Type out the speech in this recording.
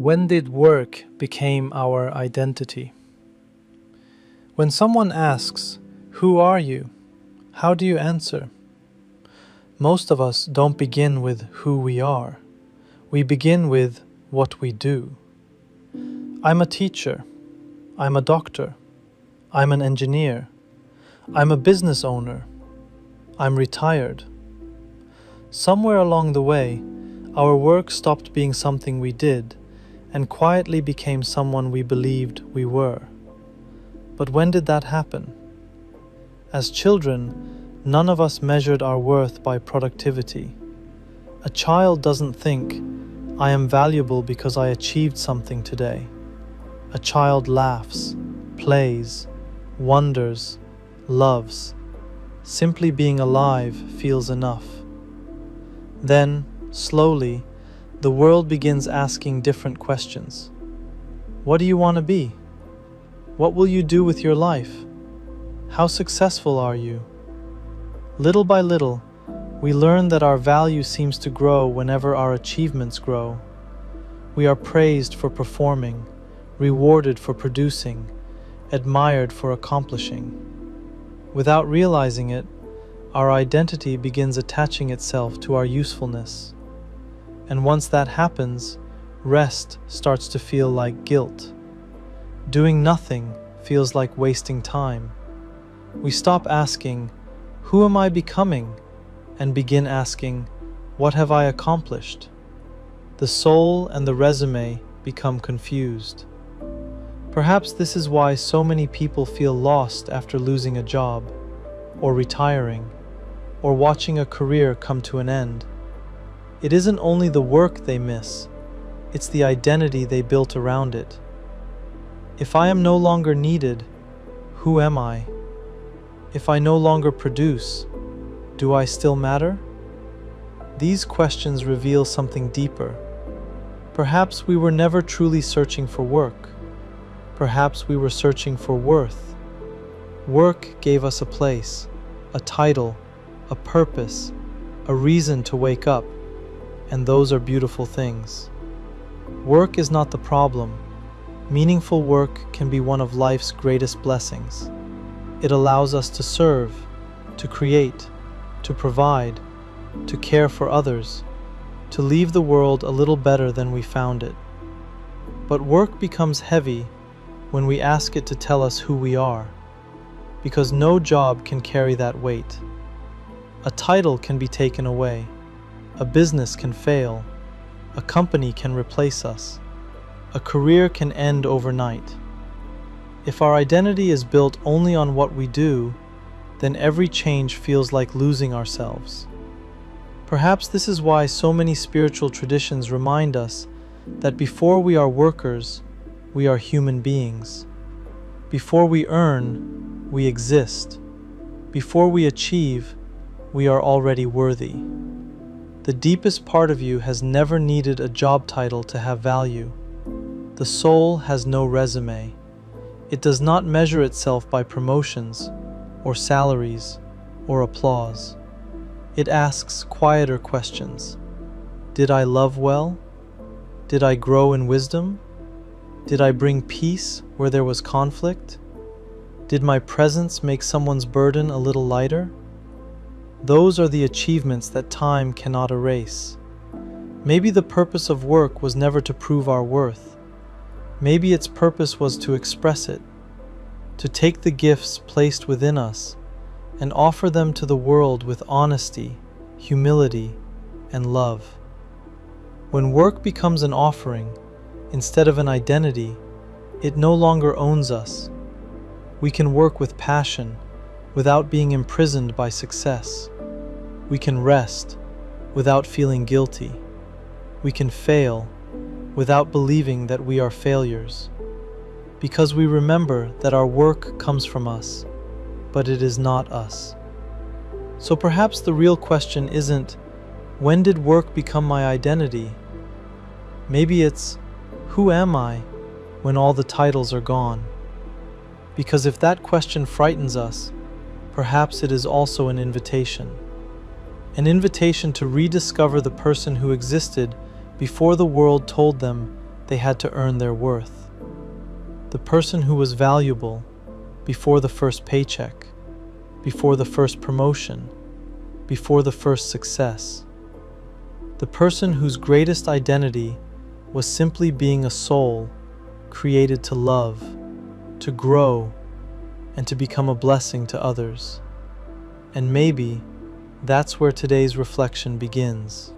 When did work become our identity? When someone asks, "Who are you?" how do you answer? Most of us don't begin with who we are. We begin with what we do. I'm a teacher. I'm a doctor. I'm an engineer. I'm a business owner. I'm retired. Somewhere along the way, our work stopped being something we did and quietly became someone we believed we were. But when did that happen? As children, none of us measured our worth by productivity. A child doesn't think, "I am valuable because I achieved something today." A child laughs, plays, wonders, loves. Simply being alive feels enough. Then, slowly, the world begins asking different questions. What do you want to be? What will you do with your life? How successful are you? Little by little, we learn that our value seems to grow whenever our achievements grow. We are praised for performing, rewarded for producing, admired for accomplishing. Without realizing it, our identity begins attaching itself to our usefulness. And once that happens, rest starts to feel like guilt. Doing nothing feels like wasting time. We stop asking, "Who am I becoming?" and begin asking, "What have I accomplished?" The soul and the resume become confused. Perhaps this is why so many people feel lost after losing a job, or retiring, or watching a career come to an end. It isn't only the work they miss, it's the identity they built around it. If I am no longer needed, who am I? If I no longer produce, do I still matter? These questions reveal something deeper. Perhaps we were never truly searching for work. Perhaps we were searching for worth. Work gave us a place, a title, a purpose, a reason to wake up, and those are beautiful things. Work is not the problem. Meaningful work can be one of life's greatest blessings. It allows us to serve, to create, to provide, to care for others, to leave the world a little better than we found it. But work becomes heavy when we ask it to tell us who we are, because no job can carry that weight. A title can be taken away, a business can fail, a company can replace us, a career can end overnight. If our identity is built only on what we do, then every change feels like losing ourselves. Perhaps this is why so many spiritual traditions remind us that before we are workers, we are human beings. Before we earn, we exist. Before we achieve, we are already worthy. The deepest part of you has never needed a job title to have value. The soul has no resume. It does not measure itself by promotions, or salaries, or applause. It asks quieter questions. Did I love well? Did I grow in wisdom? Did I bring peace where there was conflict? Did my presence make someone's burden a little lighter? Those are the achievements that time cannot erase. Maybe the purpose of work was never to prove our worth. Maybe its purpose was to express it, to take the gifts placed within us and offer them to the world with honesty, humility, and love. When work becomes an offering, instead of an identity, it no longer owns us. We can work with passion, without being imprisoned by success. We can rest, without feeling guilty. We can fail, without believing that we are failures. Because we remember that our work comes from us, but it is not us. So perhaps the real question isn't, when did work become my identity? Maybe it's, who am I when all the titles are gone? Because if that question frightens us, perhaps it is also an invitation to rediscover the person who existed before the world told them they had to earn their worth. The person who was valuable before the first paycheck, before the first promotion, before the first success. The person whose greatest identity was simply being a soul created to love, to grow, and to become a blessing to others. And maybe that's where today's reflection begins.